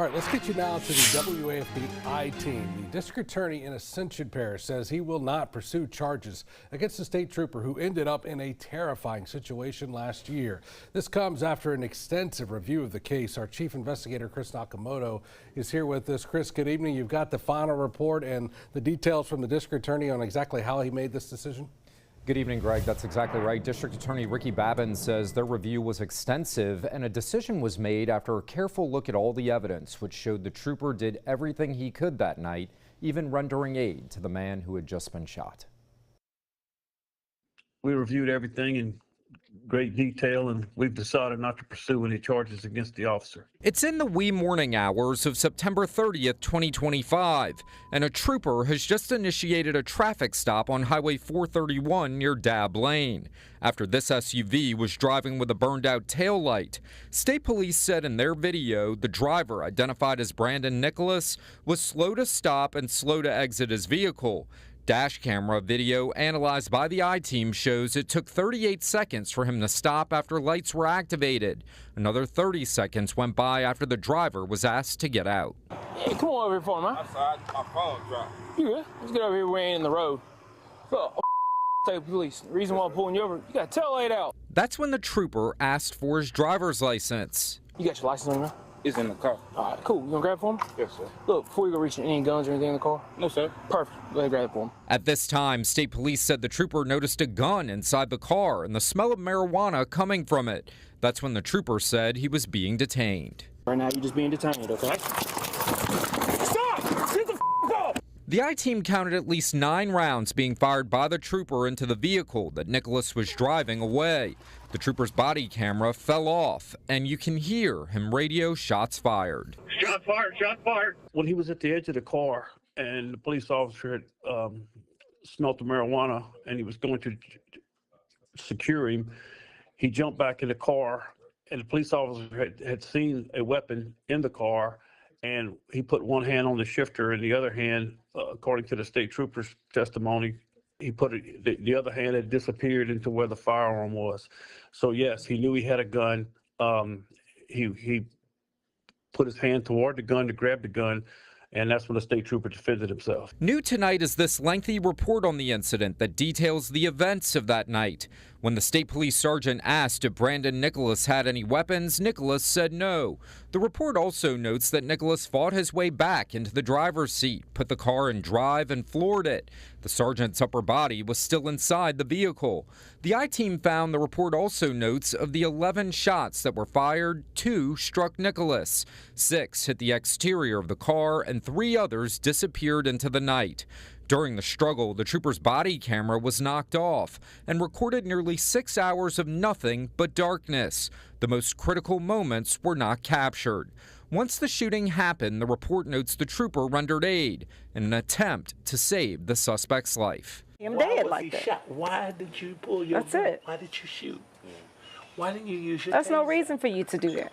All right, let's get you now to the WAFB team. The district attorney in Ascension Parish says he will not pursue charges against the state trooper who ended up in a terrifying situation last year. This comes after an extensive review of the case. Our chief investigator, Chris Nakamoto, is here with us. Chris, good evening. You've got the final report and the details from the district attorney on exactly how he made this decision. Good evening, Greg. That's exactly right. District Attorney Babin says their review was extensive and a decision was made after a careful look at all the evidence, which showed the trooper did everything he could that night, even rendering aid to the man who had just been shot. We reviewed everything in great detail, and we've decided not to pursue any charges against the officer. It's in the wee morning hours of September 30th, 2025, and a trooper has just initiated a traffic stop on Highway 431 near Dab Lane. After this SUV was driving with a burned-out taillight, State Police said in their video the driver, identified as Brandon Nicholas, was slow to stop and slow to exit his vehicle. Dash camera video analyzed by the I-Team shows it took 38 seconds for him to stop after lights were activated. Another 30 seconds went by after the driver was asked to get out. Hey, come on over here for me, man. Outside, my phone dropped. You good? Let's get over here. We ain't in the road. State Police. The reason why I'm pulling you over, you got tail light out. That's when the trooper asked for his driver's license. You got your license on you, man? It's in the car. All right, cool. You gonna grab it for me? Yes, sir. Look, before you go reach any guns or anything in the car? No, sir. Perfect. Go ahead and grab it for me. At this time, State Police said the trooper noticed a gun inside the car and the smell of marijuana coming from it. That's when the trooper said he was being detained. Right now, you're just being detained, okay? Stop! Get the off! The I-Team counted at least 9 rounds being fired by the trooper into the vehicle that Nicholas was driving away. The trooper's body camera fell off, and you can hear him radio shots fired. Shot fired, shot fired. When he was at the edge of the car and the police officer had smelt the marijuana and he was going to secure him, he jumped back in the car, and the police officer had seen a weapon in the car, and he put one hand on the shifter and the other hand, according to the state trooper's testimony, he put it, the other hand had disappeared into where the firearm was. So yes, he knew he had a gun. He put his hand toward the gun to grab the gun, and that's when the state trooper defended himself. New tonight is this lengthy report on the incident that details the events of that night. When the state police sergeant asked if Brandon Nicholas had any weapons, Nicholas said no. The report also notes that Nicholas fought his way back into the driver's seat, put the car in drive, and floored it. The sergeant's upper body was still inside the vehicle. The I-Team found the report also notes of the 11 shots that were fired, 2 struck Nicholas. 6 hit the exterior of the car, and 3 others disappeared into the night. During the struggle, the trooper's body camera was knocked off and recorded nearly 6 hours of nothing but darkness. The most critical moments were not captured. Once the shooting happened, the report notes the trooper rendered aid in an attempt to save the suspect's life. I'm dead like that. Shot? Why did you pull your That's gun? it. Why did you shoot? Why didn't you use your That's taser? no reason for you to do that.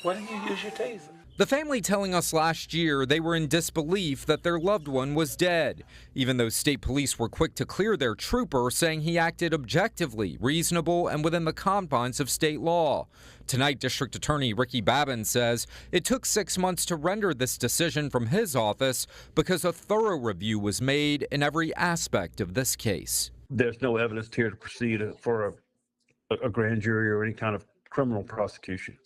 Why didn't you use your taser? The family telling us last year they were in disbelief that their loved one was dead, even though state police were quick to clear their trooper, saying he acted objectively, reasonable, and within the confines of state law. Tonight, District Attorney Babin says it took 6 months to render this decision from his office because a thorough review was made in every aspect of this case. There's no evidence here to proceed for a grand jury or any kind of criminal prosecution.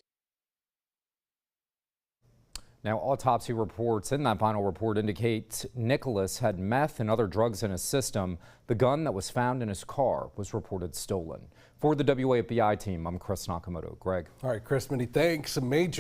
Now, autopsy reports in that final report indicate Nicholas had meth and other drugs in his system. The gun that was found in his car was reported stolen. For the WAFB team, I'm Chris Nakamoto. Greg. All right, Chris, many thanks. A major